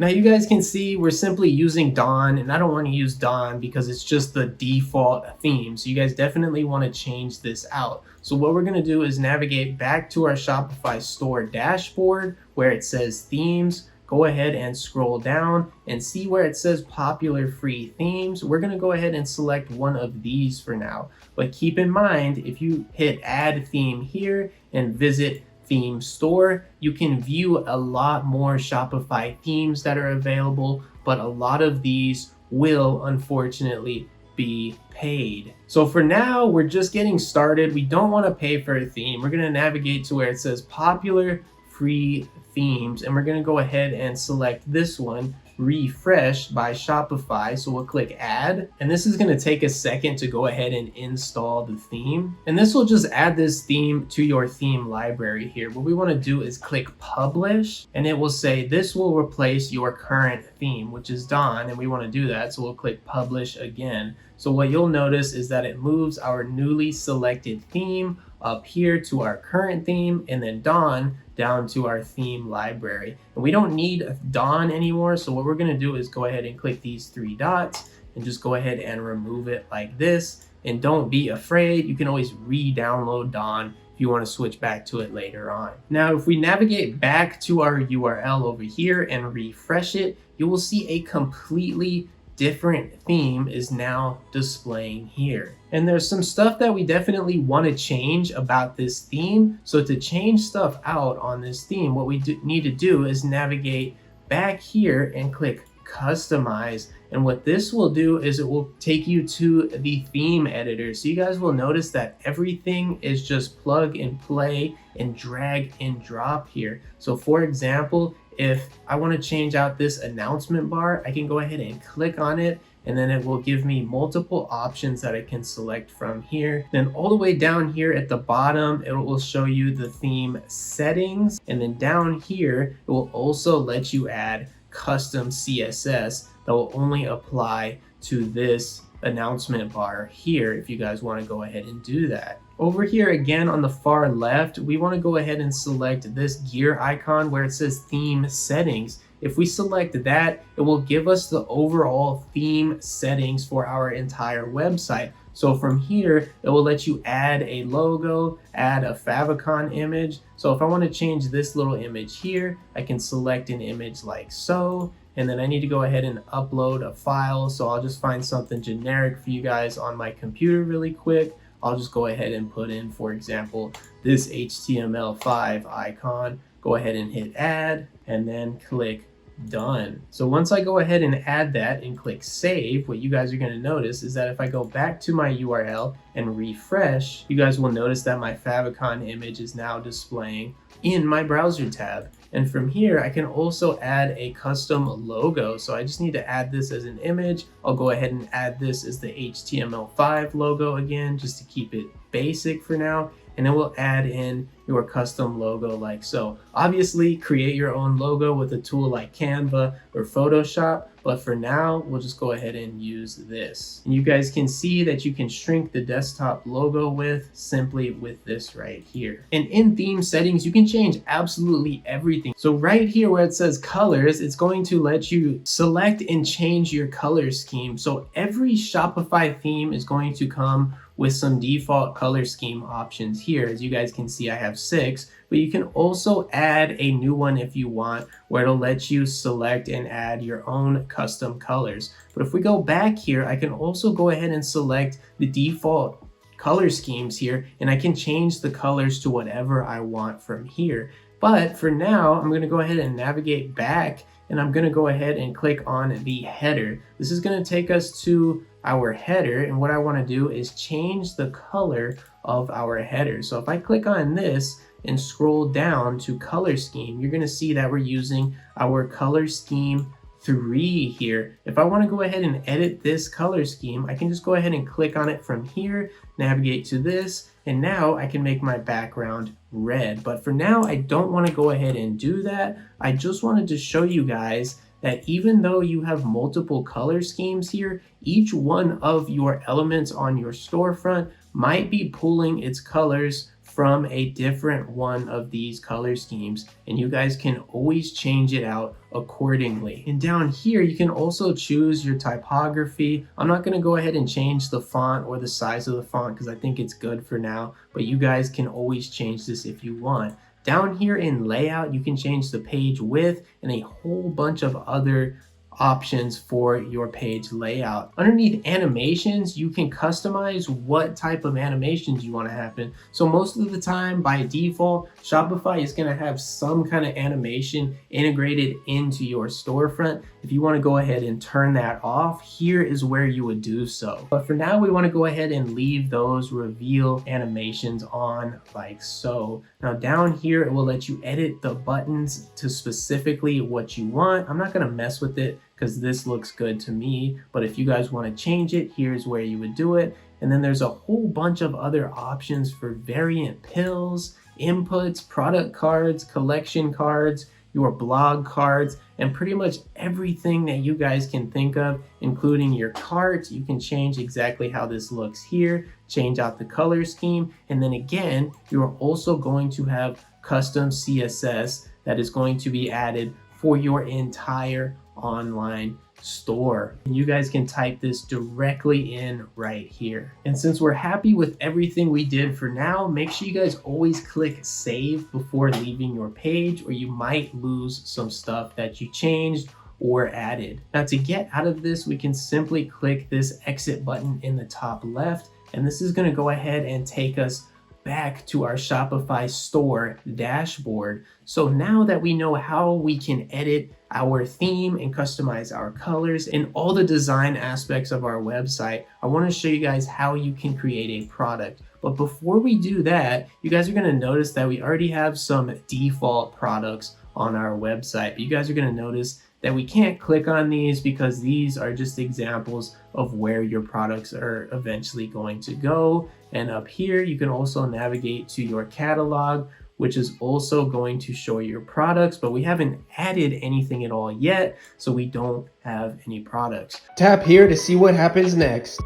Now you guys can see we're simply using Dawn, and I don't want to use Dawn because it's just the default theme. So you guys definitely want to change this out. So what we're going to do is navigate back to our Shopify store dashboard where it says themes. Go ahead and scroll down and see where it says popular free themes. We're going to go ahead and select one of these for now. But keep in mind, if you hit add theme here and visit theme store, you can view a lot more Shopify themes that are available, but a lot of these will unfortunately be paid. So for now, we're just getting started. We don't want to pay for a theme. We're going to navigate to where it says popular free themes, and we're going to go ahead and select this one, refresh by Shopify. So we'll click add, and this is going to take a second to go ahead and install the theme, and this will just add this theme to your theme library here. What we want to do is click publish, and it will say this will replace your current theme, which is Dawn, and we want to do that, so we'll click publish again. So what you'll notice is that it moves our newly selected theme up here to our current theme, and then Dawn down to our theme library. And we don't need Dawn anymore, so what we're going to do is go ahead and click these three dots and just go ahead and remove it like this. And don't be afraid, you can always re-download Dawn if you want to switch back to it later on. Now if we navigate back to our URL over here and refresh it, you will see a completely different theme is now displaying here. And there's some stuff that we definitely want to change about this theme. So to change stuff out on this theme, what we need to do is navigate back here and click customize. And what this will do is it will take you to the theme editor. So you guys will notice that everything is just plug and play and drag and drop here. So for example, if I want to change out this announcement bar, I can go ahead and click on it, and then it will give me multiple options that I can select from here. Then all the way down here at the bottom, it will show you the theme settings. And then down here, it will also let you add custom CSS that will only apply to this announcement bar here if you guys want to go ahead and do that. Over here again on the far left, we want to go ahead and select this gear icon where it says theme settings. If we select that, it will give us the overall theme settings for our entire website. So from here, it will let you add a logo, add a favicon image. So if I want to change this little image here, I can select an image like so. And then I need to go ahead and upload a file. So I'll just find something generic for you guys on my computer really quick. I'll just go ahead and put in, for example, this HTML5 icon. Go ahead and hit add and then click done. So once I go ahead and add that and click save, what you guys are going to notice is that if I go back to my URL and refresh, you guys will notice that my favicon image is now displaying in my browser tab. And from here, I can also add a custom logo. So I just need to add this as an image. I'll go ahead and add this as the HTML5 logo again, just to keep it basic for now. And then we'll add in your custom logo like so. Obviously, create your own logo with a tool like Canva or Photoshop, but for now, we'll just go ahead and use this. And you guys can see that you can shrink the desktop logo with simply with this right here. And in theme settings, you can change absolutely everything. So right here where it says colors, it's going to let you select and change your color scheme. So every Shopify theme is going to come with some default color scheme options here. As you guys can see, I have 6, but you can also add a new one if you want, where it'll let you select and add your own custom colors. But if we go back here, I can also go ahead and select the default color schemes here, and I can change the colors to whatever I want from here. But for now, I'm going to go ahead and navigate back, and I'm going to go ahead and click on the header. This is going to take us to our header, and what I want to do is change the color of our header. So if I click on this and scroll down to color scheme, you're going to see that we're using our color scheme 3 here. If I want to go ahead and edit this color scheme, I can just go ahead and click on it from here, navigate to this, and now I can make my background red. But for now, I don't want to go ahead and do that. I just wanted to show you guys that even though you have multiple color schemes here, each one of your elements on your storefront might be pulling its colors from a different one of these color schemes, and you guys can always change it out accordingly. And down here, you can also choose your typography. I'm not going to go ahead and change the font or the size of the font because I think it's good for now, but you guys can always change this if you want. Down here in layout, you can change the page width and a whole bunch of other options for your page layout. Underneath animations, you can customize what type of animations you want to happen. So most of the time, by default, Shopify is going to have some kind of animation integrated into your storefront. If you want to go ahead and turn that off, here is where you would do so. But for now, we want to go ahead and leave those reveal animations on like so. Now down here, it will let you edit the buttons to specifically what you want. I'm not going to mess with it because this looks good to me, but if you guys want to change it, here's where you would do it. And then there's a whole bunch of other options for variant pills, inputs, product cards, collection cards, your blog cards, and pretty much everything that you guys can think of, including your carts. You can change exactly how this looks here, change out the color scheme, and then again, you're also going to have custom CSS that is going to be added for your entire online store. And you guys can type this directly in right here. And since we're happy with everything we did for now, make sure you guys always click save before leaving your page, or you might lose some stuff that you changed or added. Now to get out of this, we can simply click this exit button in the top left, and this is going to go ahead and take us back to our Shopify store dashboard. So now that we know how we can edit our theme and customize our colors and all the design aspects of our website, I want to show you guys how you can create a product. But before we do that, you guys are going to notice that we already have some default products on our website. But you guys are going to notice that we can't click on these because these are just examples of where your products are eventually going to go. And up here, you can also navigate to your catalog, which is also going to show your products, but we haven't added anything at all yet, so we don't have any products. Tap here to see what happens next.